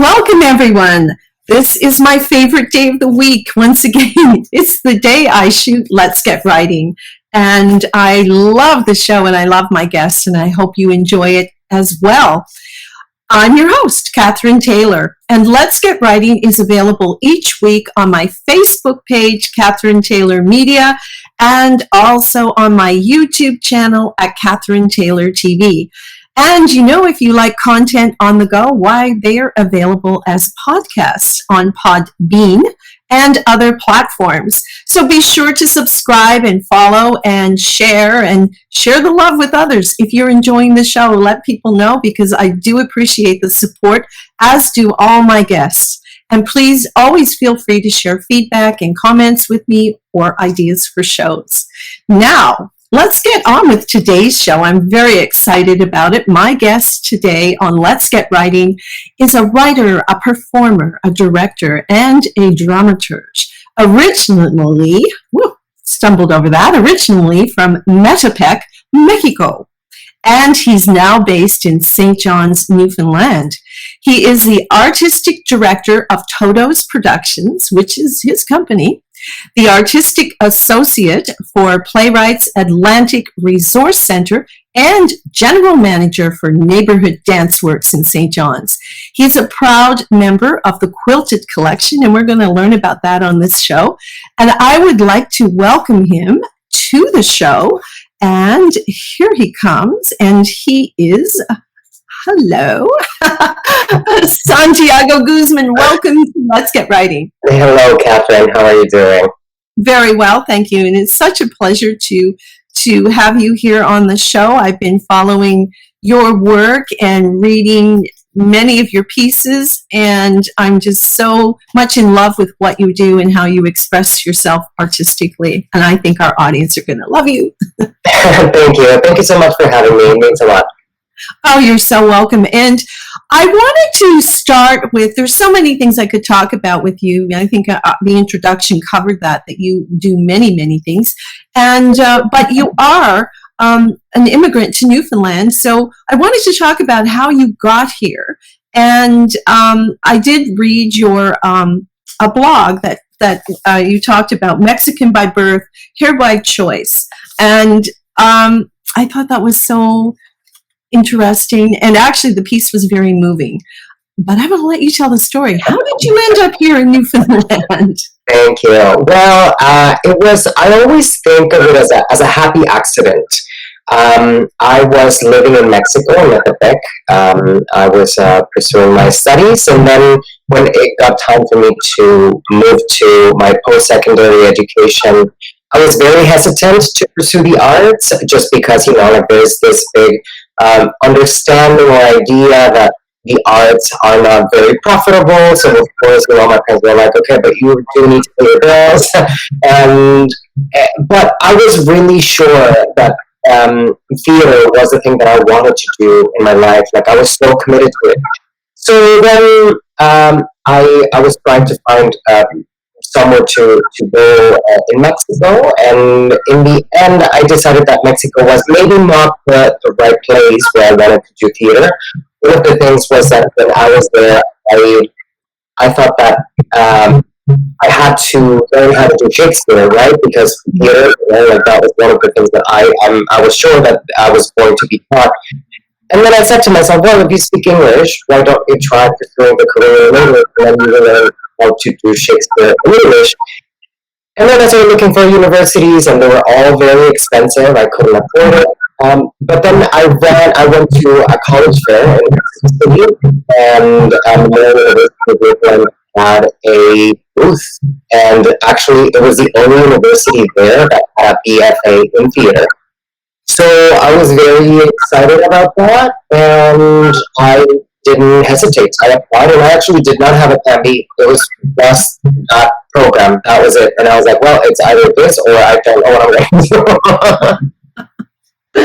Welcome, everyone. This is my favorite day of the week. Once again, it's the day I shoot Let's Get Writing. And I love the show and I love my guests, and I hope you enjoy it as well. I'm your host, Catherine Taylor, and Let's Get Writing is available each week on my Facebook page, Catherine Taylor Media, and also on my YouTube channel at Catherine Taylor TV. And if you like content on the go, why, they're available as podcasts on Podbean and other platforms. So be sure to subscribe and follow and share the love with others. If you're enjoying the show, let people know, because I do appreciate the support, as do all my guests. And please always feel free to share feedback and comments with me or ideas for shows. Now, let's get on with today's show. I'm very excited about it. My guest today on Let's Get Writing is a writer, a performer, a director, and a dramaturge. Originally from Metepec, Mexico. And he's now based in St. John's, Newfoundland. He is the artistic director of TODOS Productions, which is his company, the artistic associate for Playwrights Atlantic Resource Centre, and general manager for Neighbourhood Dance Works in St. John's. He's a proud member of the Quilted Collection, and we're going to learn about that on this show. And I would like to welcome him to the show. And here he comes, and he is... Hello, Santiago Guzmán. Welcome to Let's Get Writing. Hello, Catherine. How are you doing? Very well, thank you. And it's such a pleasure to have you here on the show. I've been following your work and reading many of your pieces, and I'm just so much in love with what you do and how you express yourself artistically. And I think our audience are going to love you. Thank you. Thank you so much for having me. It means a lot. Oh, you're so welcome. And I wanted to start with, there's so many things I could talk about with you. I think the introduction covered that you do many, many things. And but you are an immigrant to Newfoundland. So I wanted to talk about how you got here. And I did read your a blog that you talked about, Mexican by birth, here by choice. And I thought that was so interesting, and actually the piece was very moving. But I'm going to let you tell the story. How did you end up here in Newfoundland? Thank you. Well, I always think of it as a happy accident. I was living in Mexico, in Metepec. I was pursuing my studies, and then when it got time for me to move to my post-secondary education, I was very hesitant to pursue the arts, just because, there's this big understanding or idea that the arts are not very profitable. So of course, my parents were like, okay, but you do need to pay your bills. But I was really sure that theater was the thing that I wanted to do in my life. Like, I was so committed to it. So then I was trying to find somewhere to go in Mexico, and in the end I decided that Mexico was maybe not the right place where I wanted to do theater. One of the things was that when I was there, I thought that I had to learn how to do Shakespeare, right? Because theater, that was one of the things that I was sure that I was going to be taught. And then I said to myself, well, if you speak English, why don't you try pursuing the career in English, and then you will learn how to do Shakespeare in English. And then I started looking for universities, and they were all very expensive. I couldn't afford it. But then I went to a college fair in Mexico City, and the University of Newfoundland had a booth. And actually, it was the only university there that had a BFA in theater. So I was very excited about that, and I didn't hesitate. I applied, and I actually did not have a plan B. It was just that program. That was it. And I was like, well, it's either this or I don't know what I'm going to do.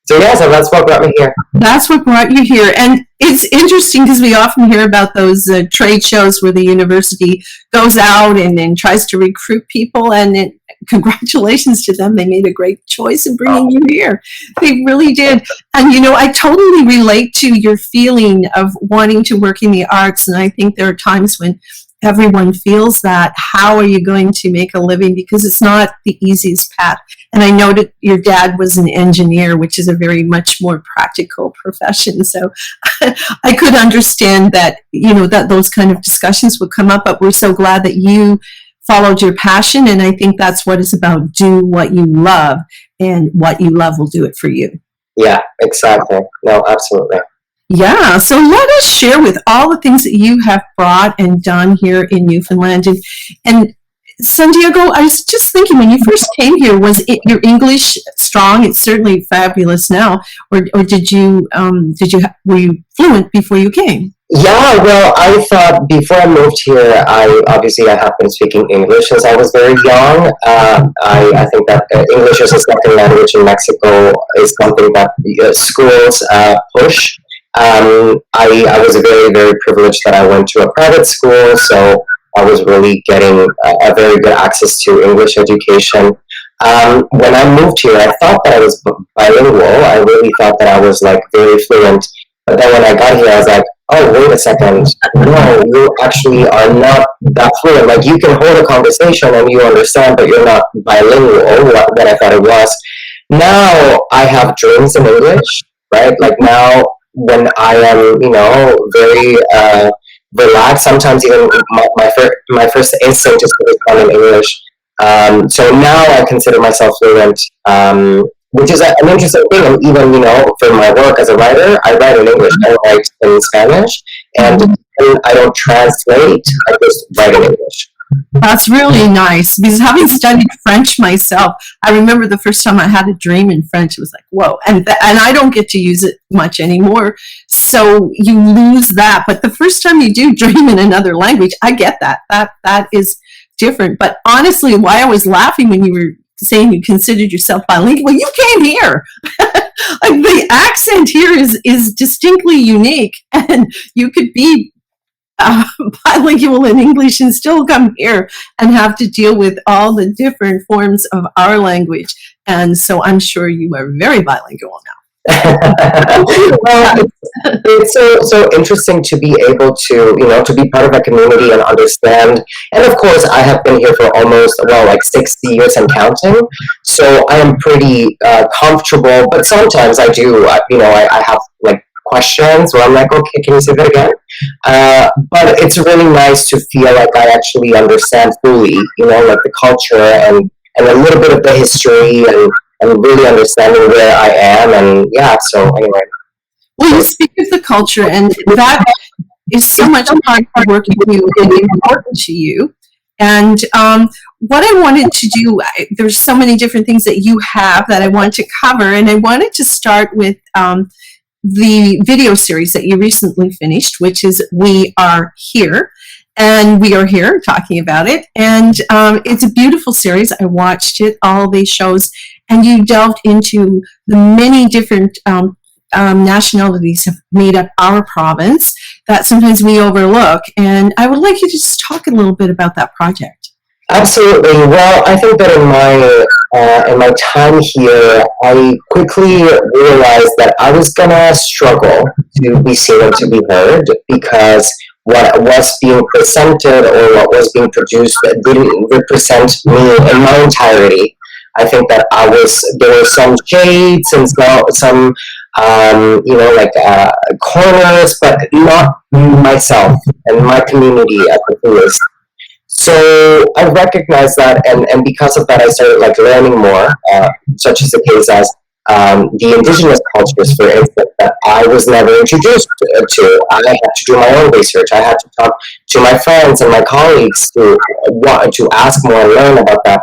So that's what brought me here. That's what brought you here. And it's interesting because we often hear about those trade shows where the university goes out and tries to recruit people, and congratulations to them. They made a great choice in bringing you here. They really did. And, I totally relate to your feeling of wanting to work in the arts. And I think there are times when everyone feels that. How are you going to make a living? Because it's not the easiest path. And I know that your dad was an engineer, which is a very much more practical profession. So I could understand that, that those kind of discussions would come up, but we're so glad that you followed your passion. And I think that's what it's about. Do what you love, and what you love will do it for you. Yeah, exactly. No, absolutely. Yeah, so let us share with all the things that you have brought and done here in Newfoundland. And Santiago, I was just thinking, when you first came here, was your English strong? It's certainly fabulous now. Or were you fluent before you came? Yeah, well, I thought before I moved here, I have been speaking English since I was very young. I think that English as a second language in Mexico is something that schools push. I was very, very privileged that I went to a private school, so I was really getting a very good access to English education. When I moved here, I thought that I was bilingual. I really thought that I was like very fluent. But then when I got here, I was like, oh, wait a second. No, you actually are not that fluent. Like, you can hold a conversation and you understand, but you're not bilingual, what I thought it was. Now I have dreams in English, right? Like, now when I am, very relaxed, sometimes even my first instinct is to respond in English. So now I consider myself fluent, which is an interesting thing. And even, for my work as a writer, I write in English. I don't write in Spanish, and I don't translate. I just write in English. That's really nice, because having studied French myself, I remember the first time I had a dream in French, it was like, whoa, and I don't get to use it much anymore, so you lose that. But the first time you do dream in another language, I get that. That is different. But honestly, why I was laughing when you were saying you considered yourself bilingual, you came here. Like, the accent here is distinctly unique, and you could be bilingual in English and still come here and have to deal with all the different forms of our language. And so I'm sure you are very bilingual now. Well, it's so interesting to be able to, to be part of a community and understand. And of course, I have been here for almost, 60 years and counting. So I am pretty comfortable, but sometimes I do, I have questions where I'm like, okay, can you say that again? But it's really nice to feel like I actually understand fully, the culture and a little bit of the history and really understanding where I am. And yeah, so anyway. Well, you speak of the culture, and that is so much a part of working with you and important to you. And what I wanted to do, there's so many different things that you have that I want to cover, and I wanted to start with the video series that you recently finished, which is We Are Here. And we are here talking about it. And it's a beautiful series. I watched it, all the shows, and you delved into the many different nationalities have made up our province that sometimes we overlook. And I would like you to just talk a little bit about that project. Absolutely. Well, I think that in my time here, I quickly realized that I was gonna struggle to be seen and to be heard, because what was being presented or what was being produced didn't represent me in my entirety. I think that there were some shades and some corners, but not myself and my community at the fullest. So I recognized that, and because of that, I started learning more, such as the case as the indigenous cultures, for instance, that I was never introduced to. I had to do my own research. I had to talk to my friends and my colleagues to ask more and learn about that.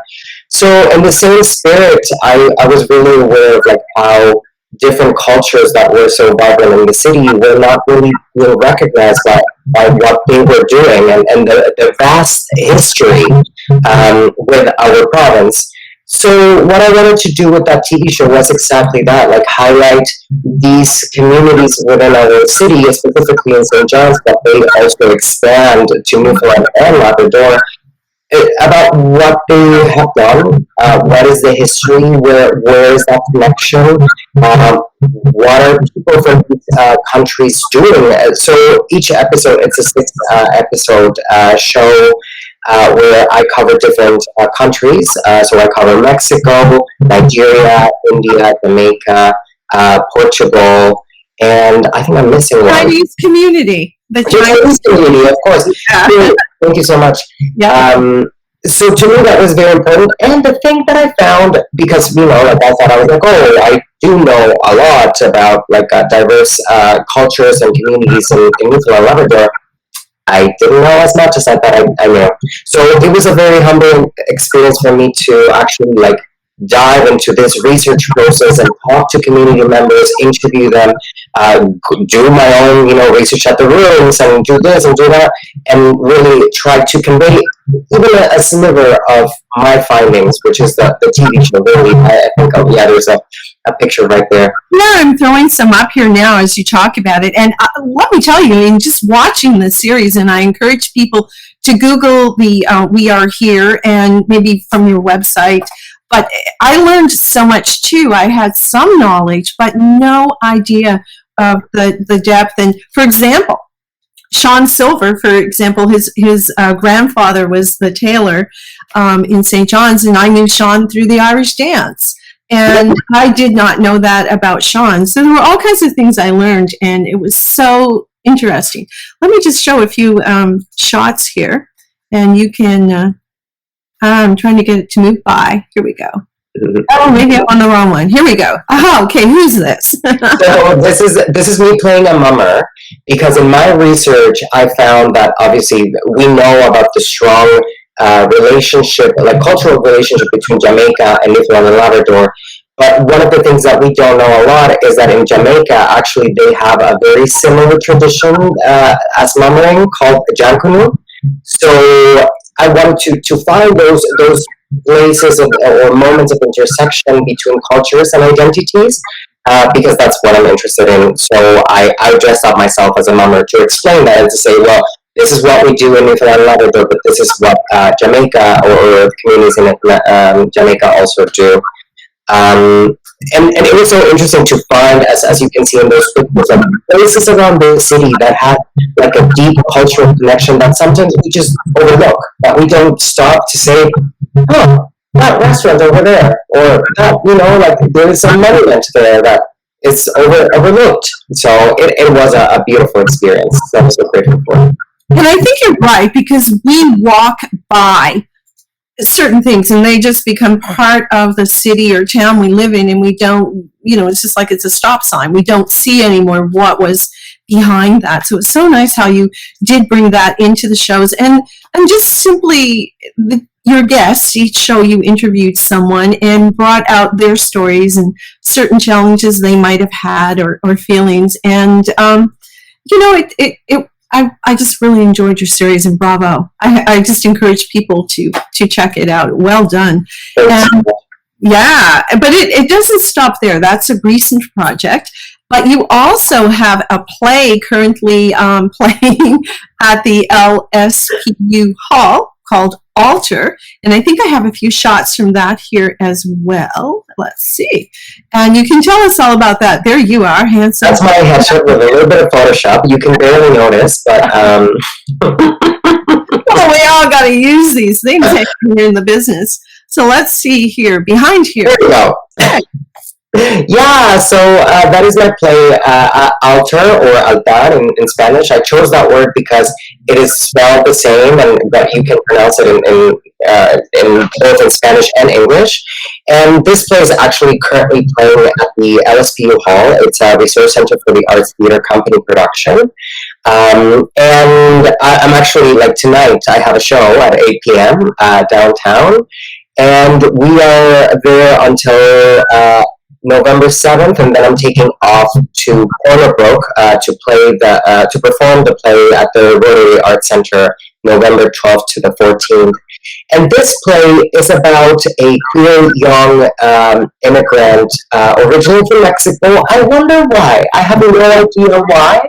So in the same spirit, I was really aware of how different cultures that were so vibrant in the city were not really being recognized by what they were doing and the vast history with our province. So what I wanted to do with that TV show was exactly that, highlight these communities within our city, specifically in St. John's, but they also expand to Newfoundland and Labrador, about what they have done, what is the history, where is that connection, what are people from these countries doing. So each episode, it's a 6 episode show where I cover different countries. So I cover Mexico, Nigeria, India, Jamaica, Portugal, and I think I'm missing one. Chinese community. The Chinese community, of course. Yeah. Thank you so much. Yeah. So to me, that was very important. And the thing that I found, because, like I thought, I was like, oh, I do know a lot about like diverse cultures and communities in Newfoundland and Labrador. I didn't know as much as I thought I knew. So it was a very humbling experience for me to actually like dive into this research process and talk to community members, interview them, do my own, research at the rooms and do this and do that, and really try to convey even a sliver of my findings, which is the TV show. Really, I think, there's a picture right there. Yeah, I'm throwing some up here now as you talk about it. And let me tell you, just watching the series, and I encourage people to Google the We Are Here and maybe from your website. But I learned so much too. I had some knowledge, but no idea of the depth. And for example, Sean Silver, for example, his grandfather was the tailor in St. John's, and I knew Sean through the Irish dance. And I did not know that about Sean. So there were all kinds of things I learned, and it was so interesting. Let me just show a few shots here, and you can... I'm trying to get it to move by. Here we go. Oh, maybe I'm on the wrong one. Here we go. Oh, okay. Who's this? So this is me playing a mummer, because in my research I found that obviously we know about the strong relationship, like cultural relationship between Jamaica and Newfoundland and Labrador. But one of the things that we don't know a lot is that in Jamaica, actually, they have a very similar tradition as mummering called Jankunu. So I wanted to find those places or moments of intersection between cultures and identities, because that's what I'm interested in. So I dressed up myself as a mummer to explain that and to say, well, this is what we do in Newfoundland and Labrador, but this is what Jamaica or the communities in Jamaica also do. And it was so interesting to find, as you can see in those pictures, like places around the city that had like a deep cultural connection that sometimes we just overlook, that we don't stop to say, oh, that restaurant over there, or that, like there is some monument there that is overlooked. So it was a beautiful experience. That was so grateful for. And I think you're right, because we walk by certain things and they just become part of the city or town we live in, and we don't, it's just like it's a stop sign. We don't see anymore what was behind that. So it's so nice how you did bring that into the shows, and just simply your guests, each show you interviewed someone and brought out their stories and certain challenges they might have had or feelings. And I just really enjoyed your series, and bravo. I just encourage people to check it out. Well done. And, yeah, but it doesn't stop there. That's a recent project. But you also have a play currently playing at the LSPU Hall called Alter. And I think I have a few shots from that here as well. Let's see. And you can tell us all about that. There you are, handsome. That's my headshot with a little bit of Photoshop. You can barely notice, but... Well, we all got to use these things here in the business. So let's see here, behind here. There we go. Yeah, so that is my play, Alter, or Altar in Spanish. I chose that word because it is spelled the same, but you can pronounce it in both in Spanish and English. And this play is actually currently playing at the LSPU Hall. It's a Resource Centre for the Arts Theatre Company production. And I'm actually, like tonight, I have a show at 8 p.m. Downtown. And we are there until... November 7th, and then I'm taking off to Cornerbrook to perform the play at the Rotary Arts Centre November 12th to the 14th. And this play is about a queer young immigrant originally from Mexico. I wonder why. I have no idea why.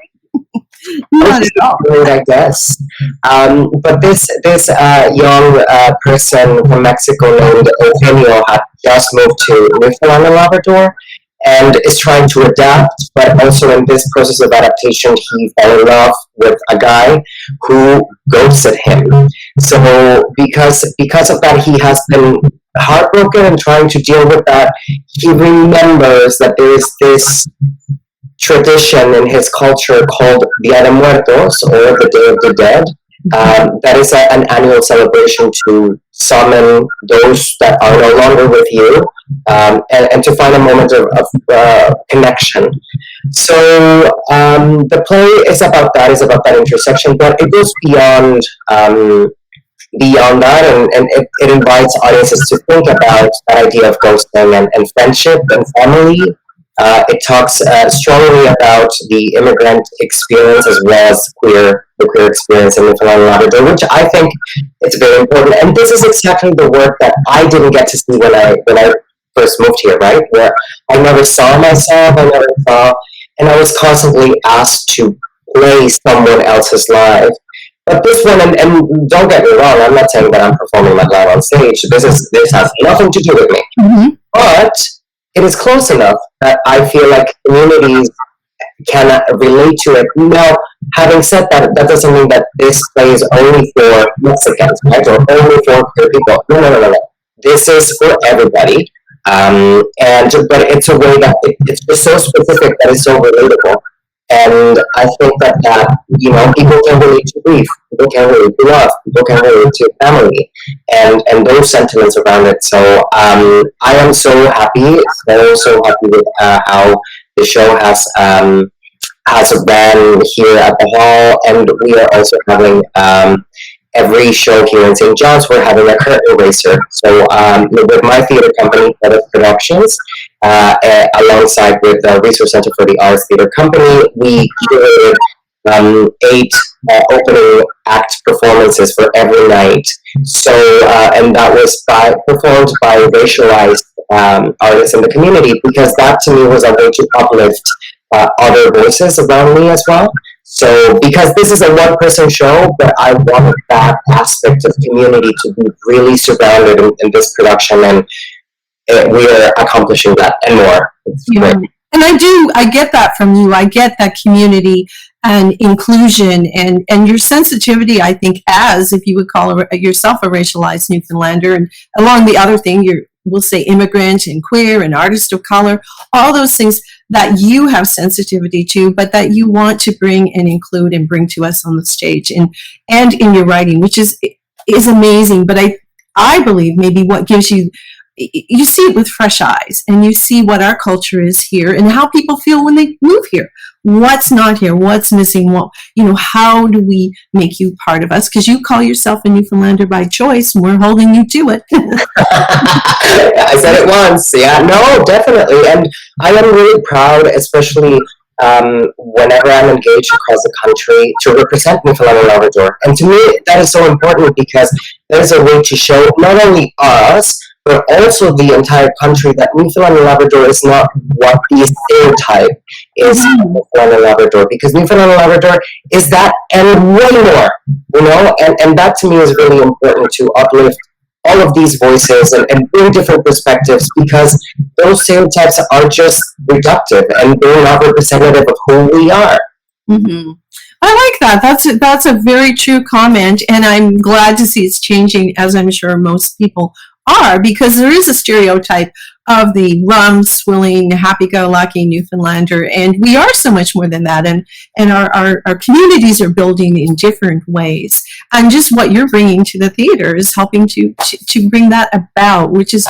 Not at all. I guess. But this young person from Mexico named Eugenio had just moved to Newfoundland and Labrador and is trying to adapt, but also in this process of adaptation, he fell in love with a guy who ghosted him. So because of that, he has been heartbroken and trying to deal with that. He remembers that there is this tradition in his culture called Dia de Muertos, or the Day of the Dead. That is an annual celebration to summon those that are no longer with you, and to find a moment of connection. So the play is about that intersection, but it goes beyond that, and it invites audiences to think about that idea of ghosting and friendship and family. It talks strongly about the immigrant experience as well as the queer experience in Newfoundland and Labrador, which I think is very important. And this is exactly the work that I didn't get to see when I first moved here, right? Where I never saw myself, and I was constantly asked to play someone else's life. But this one, and don't get me wrong, I'm not saying that I'm performing my life on stage. This has nothing to do with me. Mm-hmm. But it is close enough that I feel like communities can relate to it. Now, having said that, that doesn't mean that this play is only for Mexicans, right? Or only for queer people. No. This is for everybody. But it's a way that it's just so specific that it's so relatable. And I think that people can relate to grief, people can relate to love, people can relate to family, and those sentiments around it. So I am so happy with how the show has ran here at the hall, and we are also having every show here in St. John's, we're having a curtain raiser. So with my theater company, TODOS Productions, alongside with the Resource Centre for the Arts Theater Company, we curated 8 opening act performances for every night. So, and that was performed by racialized artists in the community, because that to me was a way to uplift other voices around me as well. So, because this is a one-person show, but I wanted that aspect of community to be really surrounded in this production, and we are accomplishing that and more. Yeah. And I get that from you. I get that community and inclusion and your sensitivity, I think, as, if you would call yourself a racialized Newfoundlander, and along the other thing, we'll say immigrant and queer and artist of color, all those things that you have sensitivity to, but that you want to bring and include and bring to us on the stage and in your writing, which is amazing. But I believe maybe what gives you see it with fresh eyes, and you see what our culture is here and how people feel when they move here. What's not here? What's missing? How do we make you part of us? Because you call yourself a Newfoundlander by choice, and we're holding you to it. I said it once. Yeah, no, definitely. And I am really proud, especially whenever I'm engaged across the country, to represent Newfoundland and Labrador. And to me, that is so important, because that is a way to show not only us, but also the entire country, that Newfoundland and Labrador is not what the stereotype is. Mm-hmm. Newfoundland and Labrador, because Newfoundland and Labrador is that and way more, and that to me is really important, to uplift all of these voices and bring different perspectives, because those stereotypes are just reductive and they're not representative of who we are. Mm-hmm. I like that. That's a very true comment, and I'm glad to see it's changing, as I'm sure most people are, because there is a stereotype of the rum swilling, happy-go-lucky Newfoundlander, and we are so much more than that, and our communities are building in different ways, and just what you're bringing to the theater is helping to bring that about, which is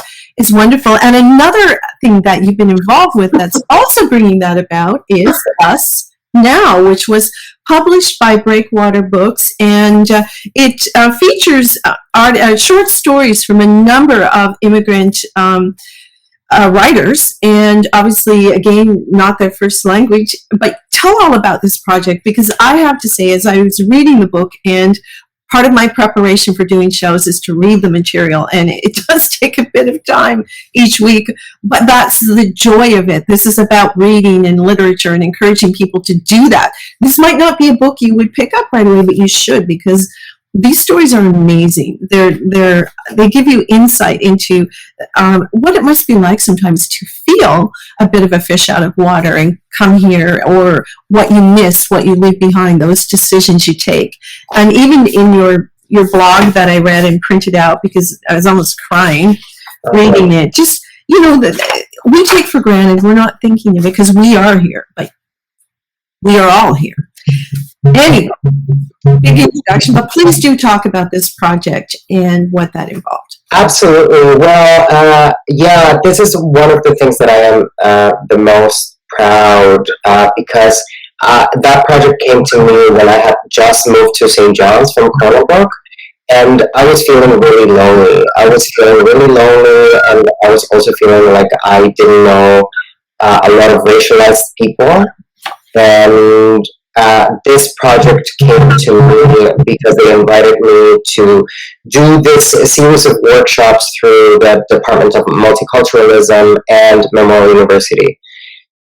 wonderful. And another thing that you've been involved with that's also bringing that about is Us Now, which was published by Breakwater Books, and it features short stories from a number of immigrant writers, and obviously, again, not their first language. But tell all about this project, because I have to say, as I was reading the book and part of my preparation for doing shows is to read the material, and it does take a bit of time each week, but that's the joy of it. This is about reading and literature and encouraging people to do that. This might not be a book you would pick up right away, but you should, because these stories are amazing. They give you insight into what it must be like sometimes to feel a bit of a fish out of water and come here, or what you miss, what you leave behind, those decisions you take. And even in your blog that I read and printed out, because I was almost crying reading it, just, that we take for granted, we're not thinking of it because we are here. Like, we are all here. Anyway, big introduction, but please do talk about this project and what that involved. Absolutely. Well, this is one of the things that I am the most proud because that project came to me when I had just moved to St. John's from Cornwall, and I was feeling really lonely. And I was also feeling like I didn't know a lot of racialized people. And this project came to me because they invited me to do this series of workshops through the Department of Multiculturalism and Memorial University,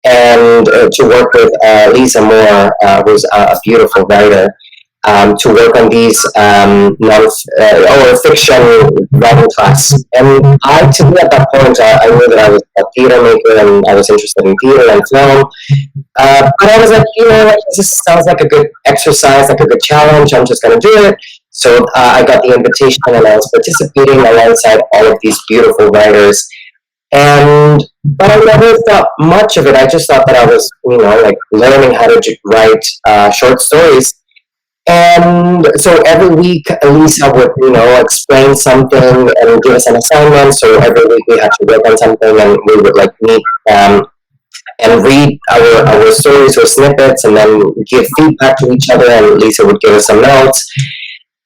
and to work with Lisa Moore, who's a beautiful writer, to work on these fiction writing class. And to me at that point, I knew that I was a theater maker and I was interested in theater and film. But I was like, this sounds like a good exercise, like a good challenge. I'm just going to do it. So I got the invitation and I was participating alongside all of these beautiful writers. But I never thought much of it. I just thought that I was, learning how to write short stories. And so every week, Elisa would, explain something and give us an assignment. So every week we had to work on something, and we would meet and read our stories or snippets, and then give feedback to each other. And Lisa would give us some notes,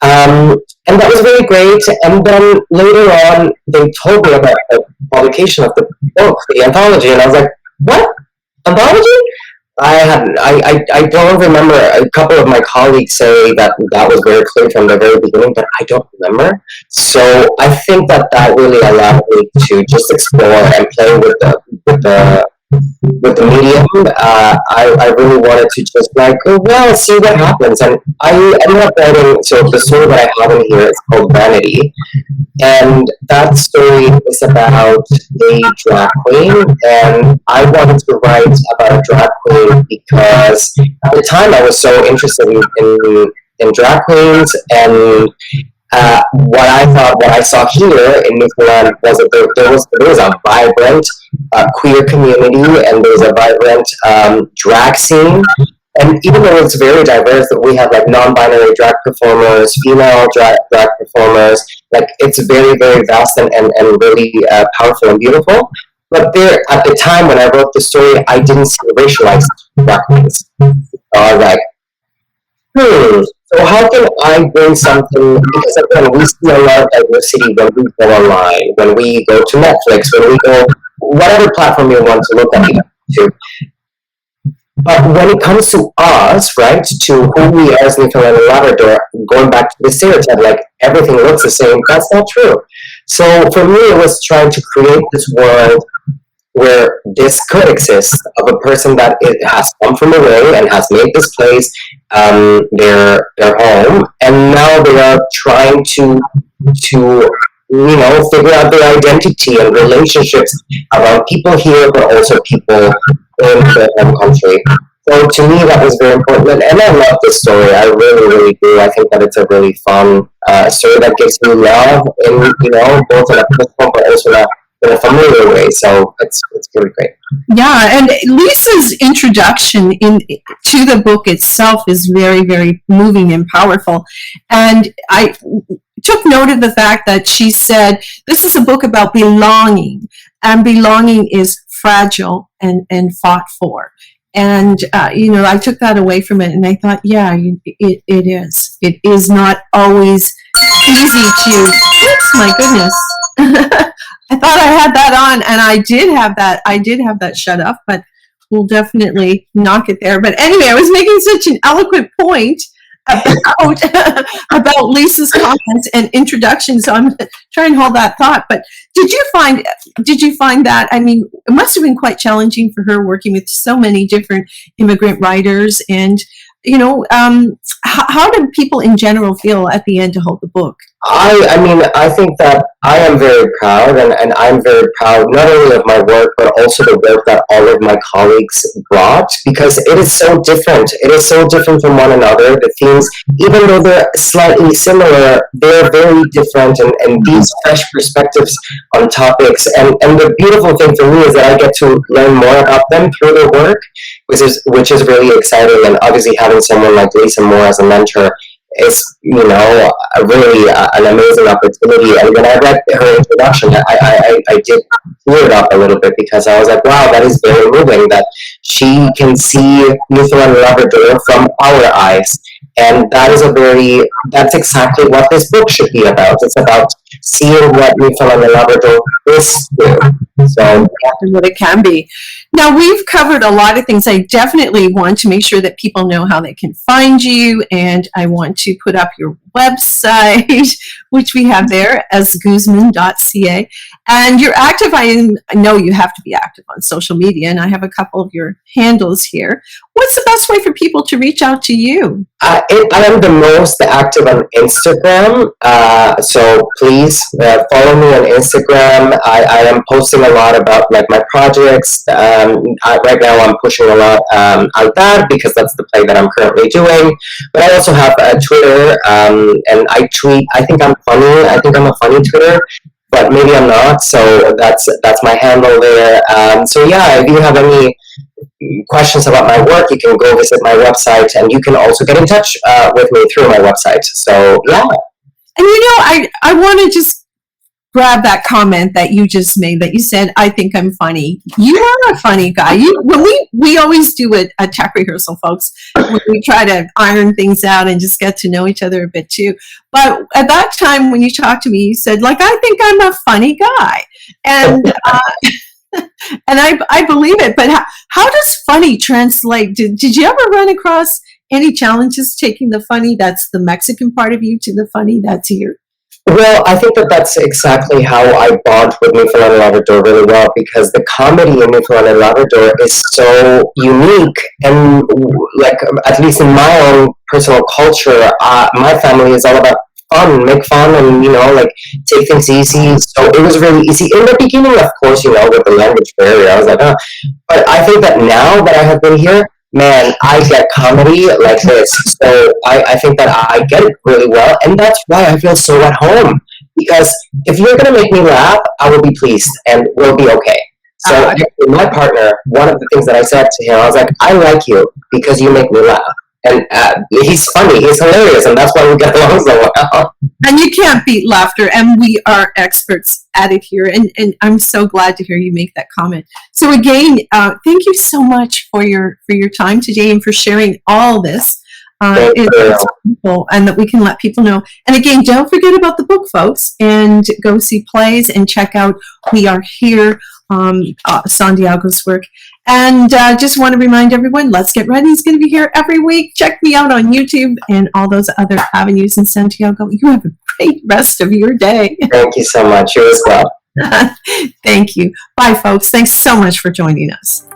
and that was really great. And then later on, they told me about the publication of the book, the anthology, and I was like, "What anthology?" I don't remember. A couple of my colleagues say that was very clear from the very beginning, but I don't remember. So I think that really allowed me to just explore and play with the medium. I really wanted to just see what happens. And I ended up writing, so the story that I have in here is called Vanity. And that story is about a drag queen. And I wanted to write about a drag queen because at the time I was so interested in drag queens, and what I saw here in Newfoundland was that there was a vibrant queer community, and there was a vibrant drag scene. And even though it's very diverse, that we have non-binary drag performers, female drag performers, it's very, very vast and really powerful and beautiful. But there, at the time when I wrote the story, I didn't see racialized drag queens. So I was like, so how can I bring something, because again, we see a lot of diversity when we go online, when we go to Netflix, when we go, whatever platform you want to look at to. But when it comes to us, right, to who we are as Newfoundland and Labrador, going back to the stereotype, everything looks the same, that's not true. So for me, it was trying to create this world where this could exist, of a person that has come from away and has made this place their home, and now they are trying to figure out their identity and relationships around people here, but also people in their home country. So to me, that was very important, and I love this story. I really, really do. I think that it's a really fun story that gives me love, in both in a personal but also in a familiar way. So it's really great. Yeah, and Lisa's introduction to the book itself is very, very moving and powerful. And I took note of the fact that she said this is a book about belonging, and belonging is fragile and fought for. And I took that away from it, and I thought, it is. It is not always easy to. Oops, my goodness. I thought I had that on, and I did have that shut off, but we'll definitely knock it there. But anyway, I was making such an eloquent point about about Lisa's comments and introduction. So I'm trying to hold that thought. But did you find that? I mean, it must have been quite challenging for her working with so many different immigrant writers, and how do people in general feel at the end to hold the book? I mean, I think that I am very proud, and I'm very proud not only of my work, but also the work that all of my colleagues brought, because it is so different. It is so different from one another. The themes, even though they're slightly similar, they're very different, and these fresh perspectives on topics. And the beautiful thing for me is that I get to learn more about them through their work, which is really exciting. And obviously having someone like Lisa Moore as a mentor is, really an amazing opportunity. And when I read her introduction, I did tear it up a little bit, because I was like, wow, that is very moving, that she can see Newfoundland and Labrador from our eyes. And that's exactly what this book should be about. It's about seeing what Newfoundland and Labrador is through. So, what it can be. Now, we've covered a lot of things. I definitely want to make sure that people know how they can find you, and I want to put up your website, which we have there as guzman.ca. And you're active. I know you have to be active on social media, and I have a couple of your handles here. What's the best way for people to reach out to you? I am the most active on Instagram, so please follow me on Instagram. I am posting a lot about my projects. Right now I'm pushing a lot out that, because that's the play that I'm currently doing. But I also have Twitter, and I tweet. I think I'm funny. I think I'm a funny Twitter, but maybe I'm not. So that's my handle there. So yeah, if you have any questions about my work, you can go visit my website, and you can also get in touch with me through my website. So yeah. And I want to just grab that comment that you just made, that you said, I think I'm funny. You are a funny guy. When we always do a tech rehearsal, folks, when we try to iron things out and just get to know each other a bit too. But at that time when you talked to me, you said, I think I'm a funny guy. And and I believe it. But how does funny translate? Did you ever run across any challenges taking the funny that's the Mexican part of you to the funny that's here? Well, I think that's exactly how I bond with Newfoundland and Labrador really well, because the comedy in Newfoundland and Labrador is so unique, and at least in my own personal culture, my family is all about fun, make fun, and take things easy. So it was really easy in the beginning, of course, with the language barrier. I was like, oh. But I think that now that I have been here, man, I get comedy like this. So I think that I get it really well, and that's why I feel so at home. Because if you're going to make me laugh, I will be pleased, and we'll be okay. So my partner, one of the things that I said to him, I was like, I like you because you make me laugh. And he's funny, he's hilarious, and that's why we get along so well. And you can't beat laughter, and we are experts at it here. And I'm so glad to hear you make that comment. So again, thank you so much for your time today and for sharing all this. It's wonderful, and that we can let people know. And again, don't forget about the book, folks, and go see plays and check out We Are Here, Santiago's work. And just want to remind everyone, Let's Get Ready is going to be here every week. Check me out on YouTube and all those other avenues in Santiago. You have a great rest of your day. Thank you so much. You as well. Thank you. Bye, folks. Thanks so much for joining us.